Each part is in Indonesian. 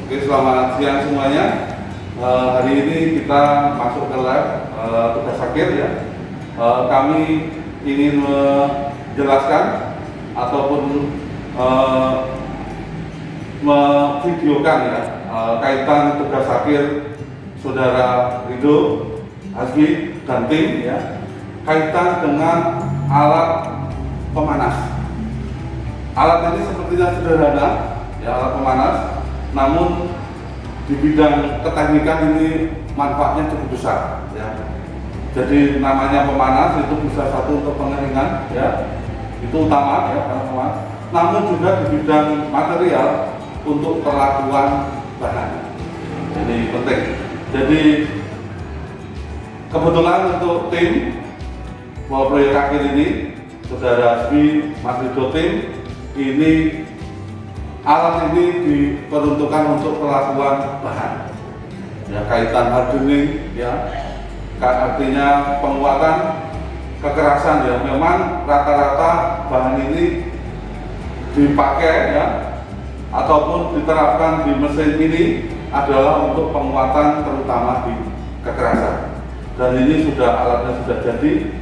Oke, selamat siang semuanya. Hari ini kita masuk ke lab tugas akhir ya. Kami ingin menjelaskan ataupun memvideokan ya kaitan tugas akhir saudara Ridho, Hasbi dan tim ya, kaitan dengan alat pemanas. Alat ini sepertinya sederhana ya, alat pemanas, namun di bidang keteknikan ini manfaatnya cukup besar ya. Jadi namanya pemanas itu bisa satu untuk pengeringan ya, itu utama ya, teman-teman. Namun juga di bidang material untuk perlakuan bahan. Jadi penting. Jadi kebetulan untuk tim bahwa proyek akhir ini saudara Hasbi, Mas Ridho tim ini alat ini diperuntukkan untuk perlakuan bahan ya, kaitan hardening ya, artinya penguatan kekerasan ya. Memang rata-rata bahan ini dipakai ya ataupun diterapkan di mesin ini adalah untuk penguatan terutama di kekerasan, dan ini sudah alatnya sudah jadi.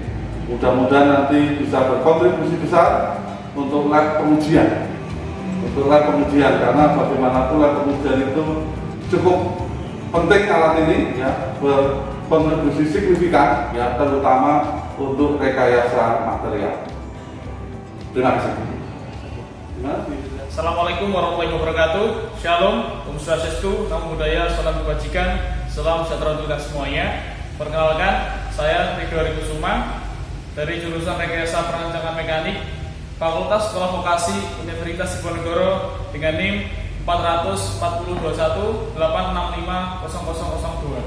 Mudah-mudahan nanti bisa berkontribusi besar untuk lab pengujian. Untuk lab pengujian, karena bagaimanapun lab pengujian itu cukup penting alat ini ya, berkontribusi signifikan ya, terutama untuk rekayasa material. Terima kasih. Assalamualaikum warahmatullahi wabarakatuh. Shalom, Om Swastiastu, Namo Buddhaya, Salam Kebajikan, Salam sejahtera untuk kita semuanya. Perkenalkan, saya Ridho Kusuma dari jurusan Rekayasa Perancangan Mekanik, Fakultas Sekolah Vokasi Universitas Diponegoro dengan NIM 44021865002.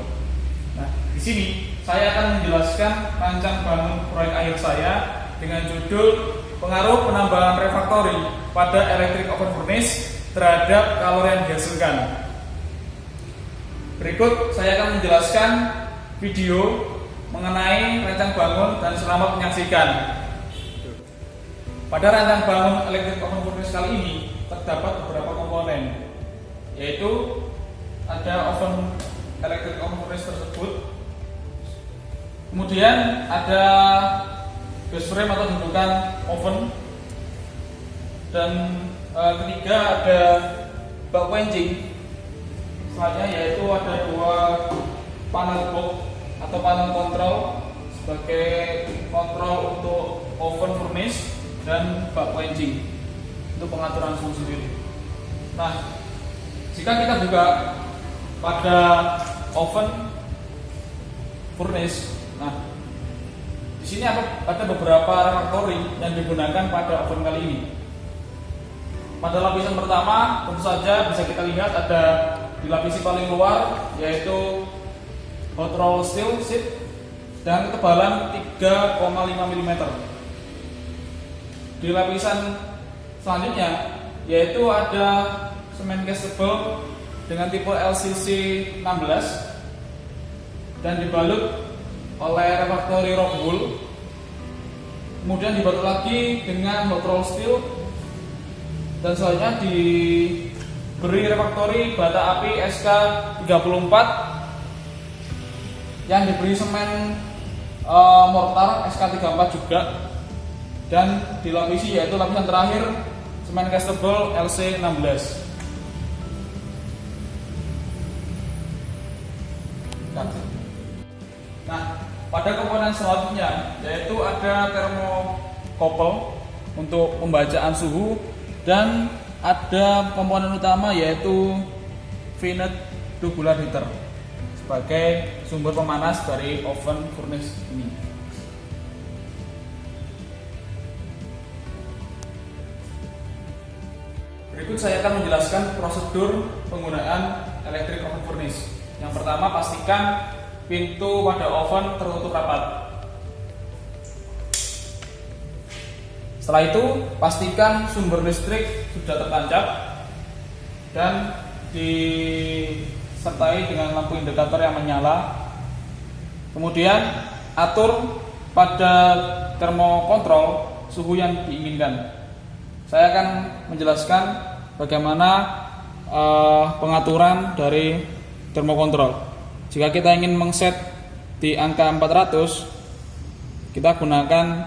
Nah, di sini saya akan menjelaskan rancang bangun proyek akhir saya dengan judul pengaruh penambahan refraktori pada electric oven furnace terhadap kalori yang dihasilkan. Berikut saya akan menjelaskan video mengenai rancang bangun dan selamat menyaksikan. Pada rancang bangun electric oven furnace kali ini terdapat beberapa komponen, yaitu ada oven electric oven furnace tersebut, kemudian ada base frame atau gundukan oven, dan ketiga ada bak quenching. Selanjutnya yaitu ada dua panel box atau panel kontrol sebagai kontrol untuk oven furnace dan bak quenching untuk pengaturan suhu sendiri. Nah, jika kita buka pada oven furnace, nah di sini ada beberapa refraktori yang digunakan pada oven kali ini. Pada lapisan pertama, tentu saja bisa kita lihat ada di lapisi paling luar, yaitu hot roll steel sheet dengan ketebalan 3,5 mm. Di lapisan selanjutnya, yaitu ada semen castable dengan tipe LCC 16 dan dibalut oleh refraktori rock wool. Kemudian dibalut lagi dengan hot roll steel, dan selanjutnya diberi refraktori bata api SK34 yang diberi semen mortar SK34 juga, dan dilapisi yaitu lapisan terakhir semen castable LC16. Nah, pada komponen selanjutnya yaitu ada thermocouple untuk pembacaan suhu, dan ada komponen utama yaitu Vinet tubular heater sebagai sumber pemanas dari oven furnace ini. Berikut saya akan menjelaskan prosedur penggunaan electric oven furnace. Yang pertama, pastikan pintu pada oven tertutup rapat. Setelah itu, pastikan sumber listrik sudah tertancap dan disertai dengan lampu indikator yang menyala. Kemudian, atur pada termokontrol suhu yang diinginkan. Saya akan menjelaskan bagaimana pengaturan dari termokontrol. Jika kita ingin mengset di angka 400, kita gunakan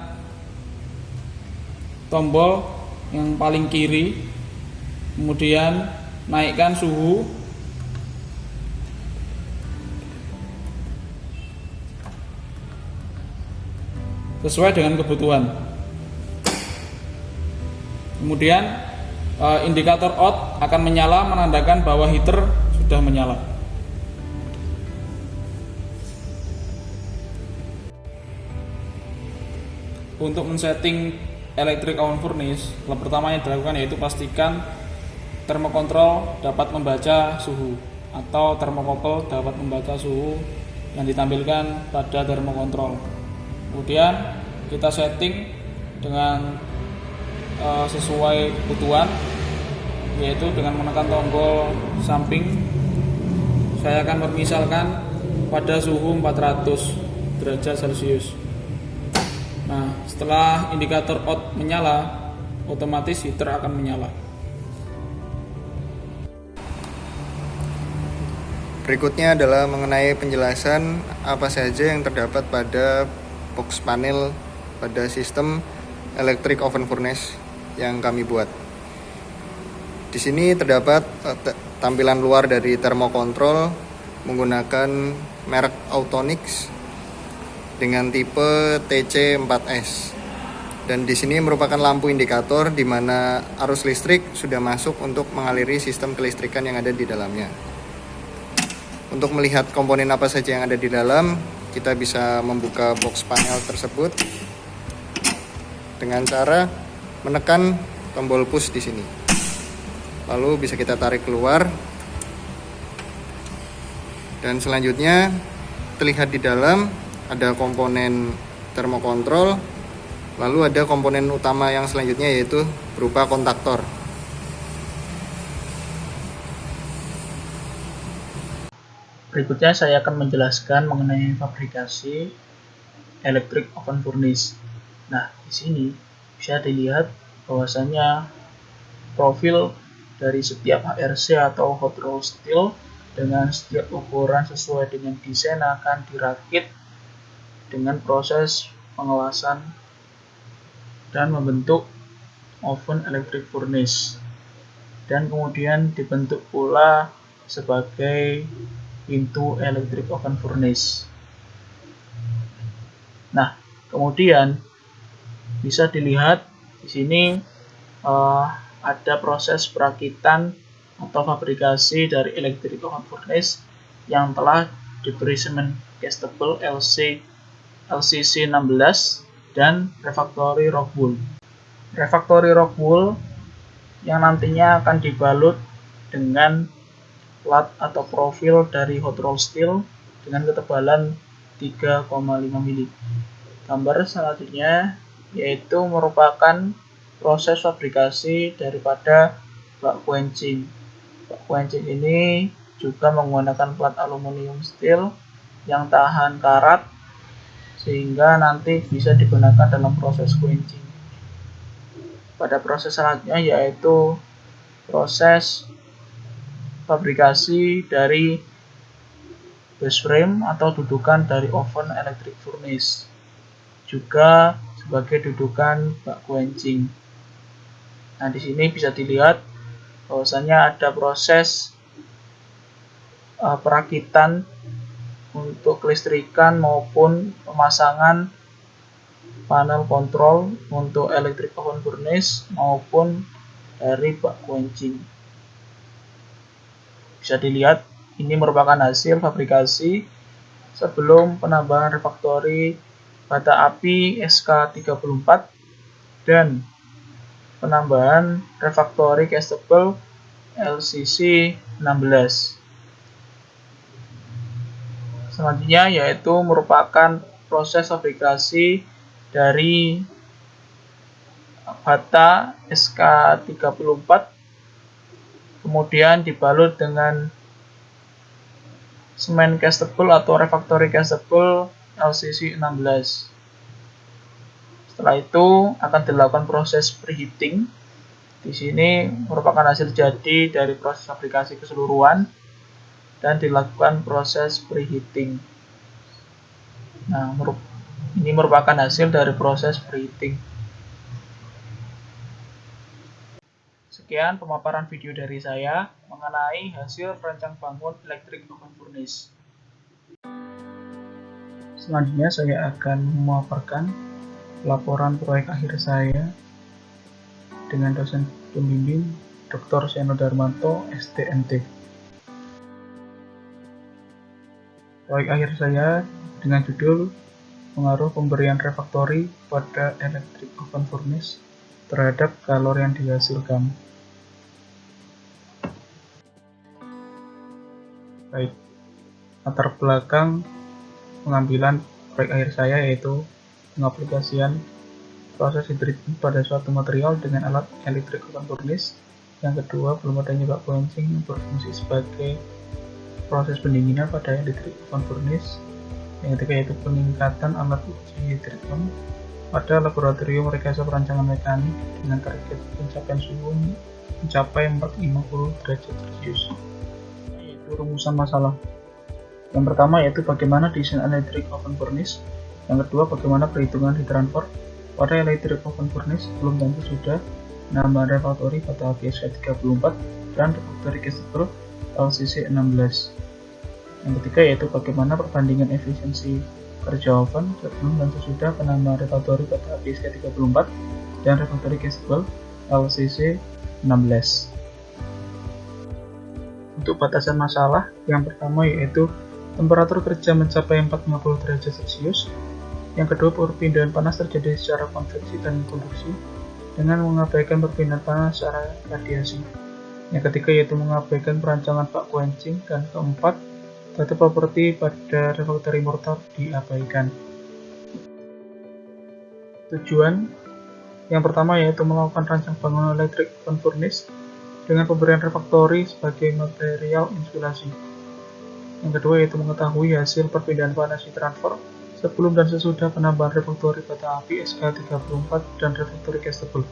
tombol yang paling kiri, kemudian naikkan suhu sesuai dengan kebutuhan. Kemudian indikator out akan menyala, menandakan bahwa heater sudah menyala. Untuk men-setting electric oven furnace, hal pertama yang dilakukan yaitu pastikan termokontrol dapat membaca suhu atau termokouple dapat membaca suhu yang ditampilkan pada termokontrol. Kemudian kita setting dengan sesuai kebutuhan, yaitu dengan menekan tombol samping. Saya akan memisalkan pada suhu 400 derajat Celcius. Nah, setelah indikator out menyala, otomatis heater akan menyala. Berikutnya adalah mengenai penjelasan apa saja yang terdapat pada box panel pada sistem electric oven furnace yang kami buat. Di sini terdapat tampilan luar dari termokontrol menggunakan merek Autonix dengan tipe TC4S. Dan di sini merupakan lampu indikator di mana arus listrik sudah masuk untuk mengaliri sistem kelistrikan yang ada di dalamnya. Untuk melihat komponen apa saja yang ada di dalam, kita bisa membuka box panel tersebut dengan cara menekan tombol push di sini. Lalu bisa kita tarik keluar. Dan selanjutnya terlihat di dalam ada komponen termokontrol. Lalu ada komponen utama yang selanjutnya yaitu berupa kontaktor. Berikutnya saya akan menjelaskan mengenai fabrikasi electric oven furnace. Nah, di sini bisa dilihat bahwasanya profil dari setiap HRC atau hot rolled steel dengan setiap ukuran sesuai dengan desain akan dirakit dengan proses pengelasan dan membentuk oven electric furnace, dan kemudian dibentuk pula sebagai pintu electric oven furnace. Nah, kemudian bisa dilihat di sini ada proses perakitan atau fabrikasi dari electric oven furnace yang telah diberi semen castable LCC 16 dan refractory rock wool. Refractory rock wool yang nantinya akan dibalut dengan plat atau profil dari hot rolled steel dengan ketebalan 3,5 mm. Gambar selanjutnya yaitu merupakan proses fabrikasi daripada bak quenching. Bak quenching ini juga menggunakan plat aluminium steel yang tahan karat sehingga nanti bisa digunakan dalam proses quenching. Pada proses selanjutnya yaitu proses fabrikasi dari base frame atau dudukan dari oven electric furnace, juga sebagai dudukan bak quenching. Nah, di sini bisa dilihat bahwasanya ada proses perakitan untuk kelistrikan maupun pemasangan panel kontrol untuk electric oven furnace maupun dari bak quenching. Bisa dilihat ini merupakan hasil fabrikasi sebelum penambahan refractory bata api SK34 dan penambahan refractory castable LCC 16. Selanjutnya yaitu merupakan proses fabrikasi dari bata SK34 kemudian dibalut dengan semen castable atau refractory castable LCC 16. Setelah itu akan dilakukan proses preheating Di sini merupakan hasil jadi dari proses fabrikasi keseluruhan dan dilakukan proses preheating. Nah, ini merupakan hasil dari proses preheating. Sekian pemaparan video dari saya mengenai hasil perancang bangun electric oven furnace. Selanjutnya saya akan memaparkan laporan proyek akhir saya dengan dosen pembimbing Dr. Seno Darmanto, STMT. Proyek akhir saya dengan judul pengaruh pemberian refraktori pada electric oven furnace terhadap kalori yang dihasilkan. Baik, latar belakang pengambilan proyek akhir saya yaitu pengaplikasian proses heat treatment pada suatu material dengan alat electric oven furnace. Yang kedua, belum adanya bak quenching yang berfungsi sebagai proses pendinginan pada electric oven furnace. Yang ketiga yaitu peningkatan alat uji heat treatment pada laboratorium rekayasa perancangan mekanik dengan target pencapaian suhu mencapai 450 derajat Celcius. Yaitu rumusan masalah. Yang pertama yaitu bagaimana desain electric oven furnace. Yang kedua, bagaimana perhitungan heat transfer pada electric oven furnace sebelum dan sesudah penambahan refraktori pada APS 34 dan refraktori castable LCC 16. Yang ketiga yaitu bagaimana perbandingan efisiensi kerja oven sebelum dan sesudah penambahan refraktori pada APS 34 dan refraktori castable LCC 16. Untuk batasan masalah, yang pertama yaitu temperatur kerja mencapai 450 derajat Celcius. Yang kedua, perpindahan panas terjadi secara konveksi dan konduksi dengan mengabaikan perpindahan panas secara radiasi. Yang ketiga yaitu mengabaikan perancangan bak quenching. Dan keempat, data properti pada refraktori mortar diabaikan. Tujuan yang pertama yaitu melakukan rancang bangun electric oven furnace dengan pemberian refraktori sebagai material insulasi. Yang kedua yaitu mengetahui hasil perpindahan panas heat transfer sebelum dan sesudah penambahan refraktori pada api SK34 dan refraktori castable.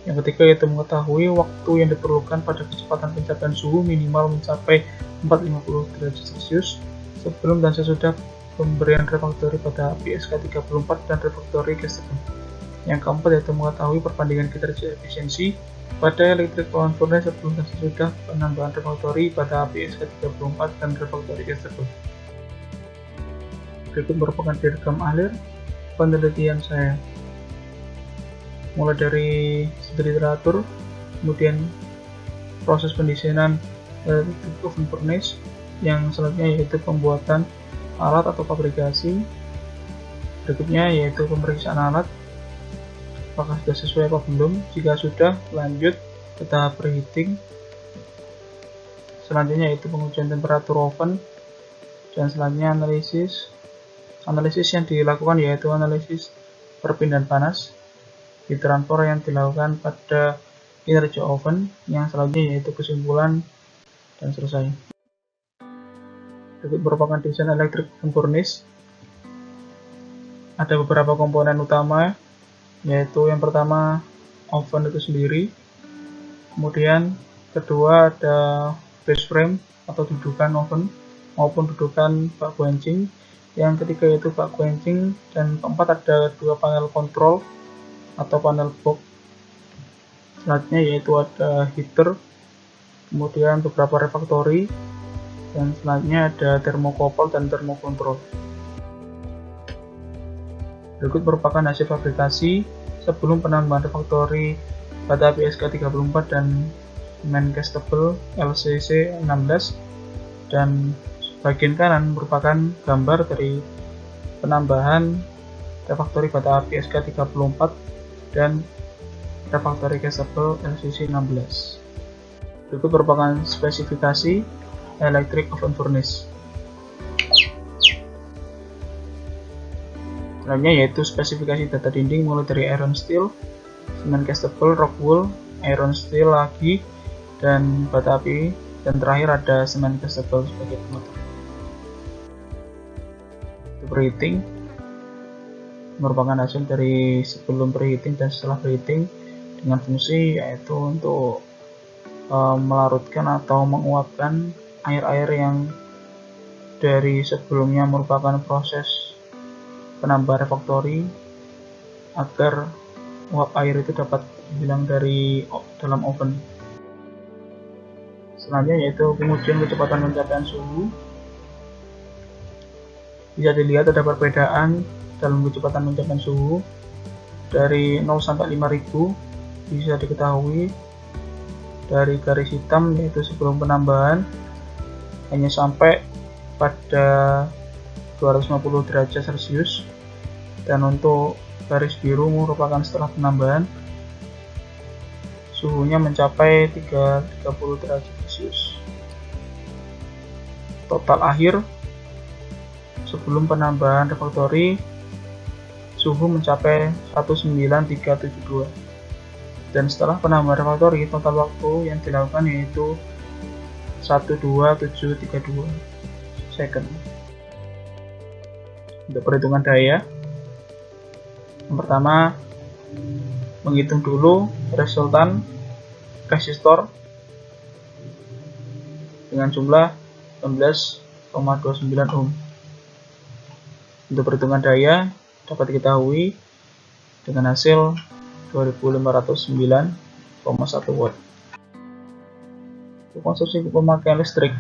Yang ketiga yaitu mengetahui waktu yang diperlukan pada kecepatan pencapaian suhu minimal mencapai 450 derajat Celcius sebelum dan sesudah pemberian refraktori pada api SK34 dan refraktori castable. Yang keempat yaitu mengetahui perbandingan kinerja efisiensi pada electric oven furnace sebelum dan sesudah penambahan refraktori pada api SK34 dan refraktori castable. Berikut merupakan direkam alir penelitian saya, mulai dari studi literatur, kemudian proses pendesainan electric oven furnace, yang selanjutnya yaitu pembuatan alat atau fabrikasi, berikutnya yaitu pemeriksaan alat apakah sudah sesuai atau belum. Jika sudah, lanjut ke tahap preheating, selanjutnya yaitu pengujian temperatur oven, dan selanjutnya analisis yang dilakukan yaitu analisis perpindahan panas, heat transfer yang dilakukan pada kinerja oven, yang selanjutnya yaitu kesimpulan, dan selesai. Berikut merupakan desain electric oven furnace. Ada beberapa komponen utama, yaitu yang pertama oven itu sendiri, kemudian kedua ada base frame atau dudukan oven maupun dudukan bak quenching, yang ketiga yaitu bak quenching, dan keempat ada dua panel kontrol atau panel box. Selanjutnya yaitu ada heater, kemudian beberapa refraktori, dan selanjutnya ada thermocouple dan thermocontrol. Berikut merupakan hasil fabrikasi sebelum penambahan refraktori pada api SK34 dan main castable LCC 16, dan bagian kanan merupakan gambar dari penambahan refraktori pada api SK34 dan refraktori castable LCC 16. Berikut merupakan spesifikasi electric oven furnace. Selanjutnya yaitu spesifikasi data dinding mulai dari iron steel, semen castable, rock wool, iron steel lagi, dan bata api, dan terakhir ada semen castable sebagai penutup. Preheating merupakan hasil dari sebelum preheating dan setelah preheating. dengan fungsi yaitu untuk melarutkan atau menguapkan air-air yang dari sebelumnya merupakan proses penambahan refraktori agar uap air itu dapat hilang dari dalam oven. Selanjutnya yaitu pengujian kecepatan pencapaian suhu. Bisa dilihat ada perbedaan dalam kecepatan pencapaian suhu dari 0 sampai 5000. Bisa diketahui dari garis hitam yaitu sebelum penambahan hanya sampai pada 250 derajat Celcius, dan untuk garis biru merupakan setelah penambahan suhunya mencapai 30 derajat Celcius. Total akhir sebelum penambahan refraktori suhu mencapai 19372, dan setelah penambahan refraktori total waktu yang dilakukan yaitu 12732 second. Untuk perhitungan daya, yang pertama menghitung dulu resultan resistor dengan jumlah 19,29 ohm. Untuk perhitungan daya dapat diketahui dengan hasil 2509,1 watt. Untuk konsumsi pemakaian listrik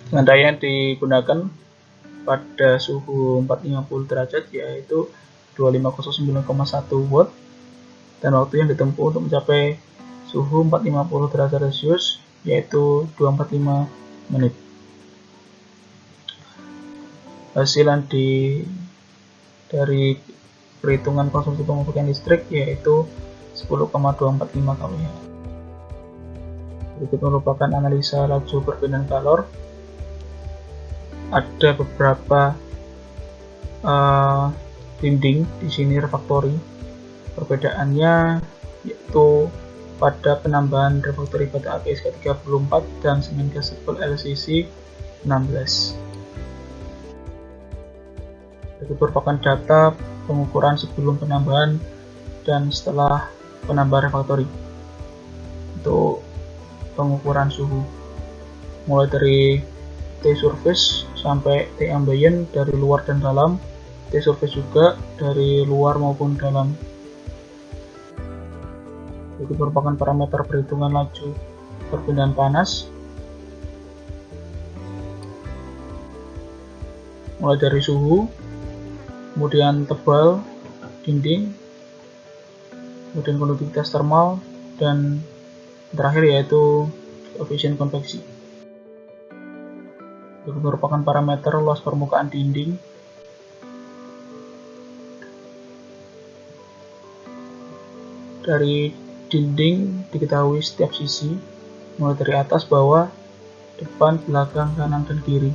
dengan daya yang digunakan pada suhu 450 derajat yaitu 2509,1 watt, dan waktu yang ditempuh untuk mencapai suhu 450 derajat Celcius yaitu 245 menit. Hasilan dari perhitungan konsumsi pemakaian listrik yaitu 10,245 kWh. Berikut merupakan analisa laju perpindahan kalor. Ada beberapa dinding di sini refraktori. Perbedaannya yaitu pada penambahan refraktori bata api SK34 dan semen gas sebel LCC 16. Itu merupakan data pengukuran sebelum penambahan dan setelah penambahan refraktori. Untuk pengukuran suhu mulai dari T-surface sampai T-ambient dari luar dan dalam, T-surface juga dari luar maupun dalam. Itu merupakan parameter perhitungan laju perpindahan panas mulai dari suhu, kemudian tebal dinding, kemudian konduktivitas termal, dan terakhir yaitu koefisien konveksi. Itu merupakan parameter luas permukaan dinding, dari dinding diketahui setiap sisi mulai dari atas, bawah, depan, belakang, kanan, dan kiri.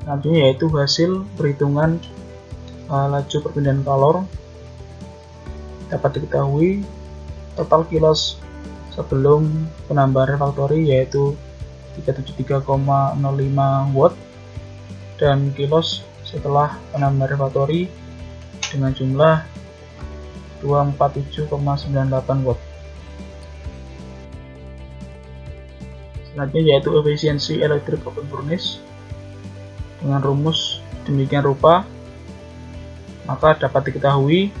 Selanjutnya yaitu hasil perhitungan laju perpindahan kalor. Dapat diketahui total kilos sebelum penambahan refraktori yaitu 373,05 watt, dan kilos setelah penambahan refraktori dengan jumlah 247,98 watt. Selanjutnya yaitu efisiensi electric oven furnace dengan rumus demikian rupa. Maka dapat diketahui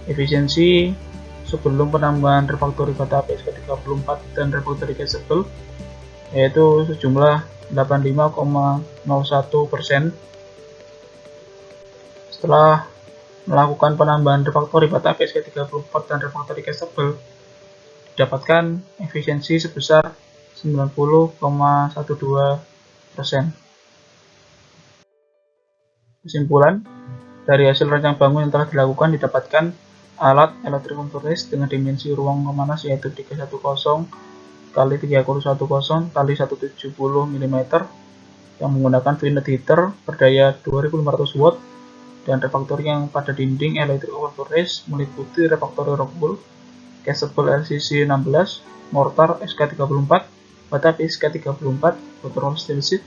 efisiensi sebelum penambahan refraktori bata api SK34 dan refraktori gas sebel yaitu sejumlah 85,01%. Setelah melakukan penambahan refraktori bata api SK34 dan refraktori gas sebel, didapatkan efisiensi sebesar 90,12%. Kesimpulan, dari hasil rancang bangun yang telah dilakukan didapatkan alat electric oven furnace dengan dimensi ruang pemanas yaitu 310 x 310 x 170 mm yang menggunakan Vinet heater berdaya 2500 watt dan refraktori yang pada dinding electric oven furnace meliputi refraktori Rockwool, gas sebel LCC 16, mortar SK34, bata api SK34, hot roll steel sheet.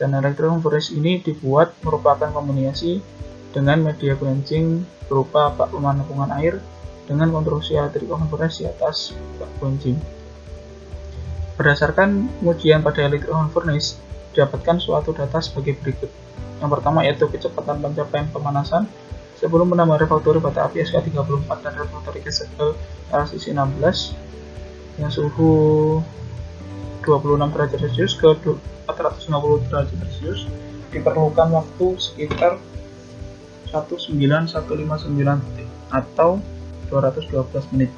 Dan electric oven furnace ini dibuat merupakan kombinasi dengan media quenching berupa bak penampungan air dengan konstruksi electric oven furnace di atas bak quenching. Berdasarkan pengujian pada electric oven furnace, didapatkan suatu data sebagai berikut. Yang pertama yaitu kecepatan pencapaian pemanasan sebelum menambah refractory bata api SK34 dan refractory crucible LCC 16 yang suhu 26 derajat Celcius ke 450 derajat Celcius diperlukan waktu sekitar 19159 detik atau 212 menit.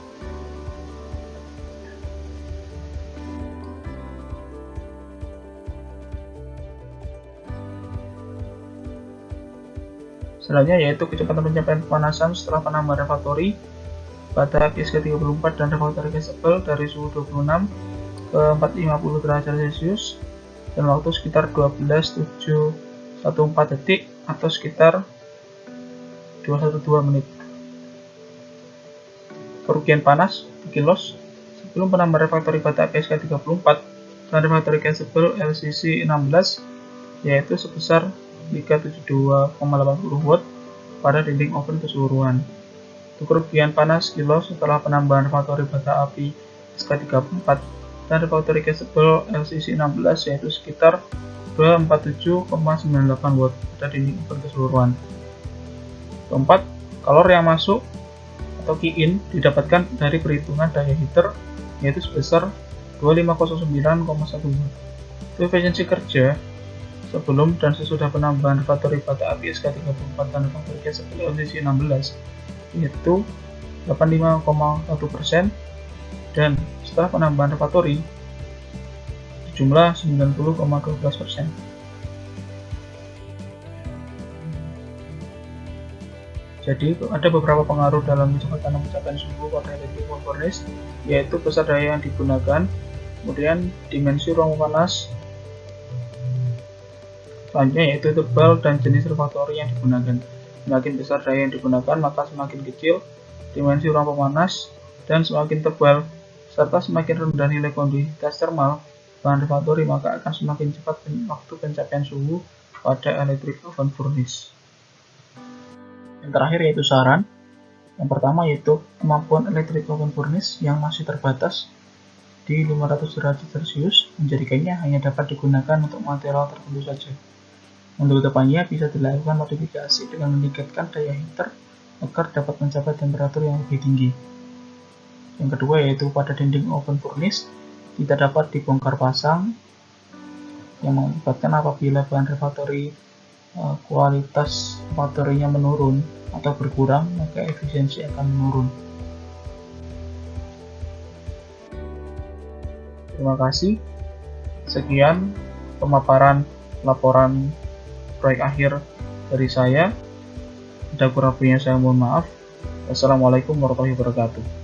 Selanjutnya yaitu kecepatan pencapaian pemanasan setelah penambahan refractory bata api SK34 dan refractory crucible dari suhu 26 ke 450 derajat Celcius dan waktu sekitar 12,714 detik atau sekitar 212 menit. Kerugian panas kilos sebelum penambahan refractory bata api SK34 dan refractory crucible LCC 16 yaitu sebesar 372,80 watt pada dinding oven keseluruhan. Kerugian panas kilos setelah penambahan refractory bata api SK34 dan refractory crucible LCC 16 yaitu sekitar 247,98 watt pada dinding oven keseluruhan. Keempat, kalor yang masuk atau key-in didapatkan dari perhitungan daya heater yaitu sebesar 2509,1 watt. Efisiensi kerja sebelum dan sesudah penambahan refractory bata api SK34 dan refractory crucible LCC 16 yaitu 85,1% dan setelah penambahan refractory jumlah 90,12%. Jadi ada beberapa pengaruh dalam kecepatan dan pencapaian suhu pada electric oven furnace, yaitu besar daya yang digunakan, kemudian dimensi ruang panas, selanjutnya yaitu tebal dan jenis refractory yang digunakan. Semakin besar daya yang digunakan maka semakin kecil dimensi ruang pemanas dan semakin tebal serta semakin rendah nilai konduitivitas termal bahan refractory maka akan semakin cepat waktu pencapaian suhu pada electric oven furnace. Yang terakhir yaitu saran. Yang pertama yaitu kemampuan electric oven furnace yang masih terbatas di 500 derajat Celcius menjadikannya hanya dapat digunakan untuk material tertentu saja. Untuk kedepannya bisa dilakukan modifikasi dengan meningkatkan daya heater agar dapat mencapai temperatur yang lebih tinggi. Yang kedua yaitu pada dinding oven furnace tidak dapat dibongkar pasang yang mengakibatkan apabila bahan refractory kualitas refractory-nya menurun atau berkurang maka efisiensi akan menurun. Terima kasih. Sekian pemaparan laporan proyek akhir dari saya. Ada kurang lebihnya saya mohon maaf. Wassalamualaikum warahmatullahi wabarakatuh.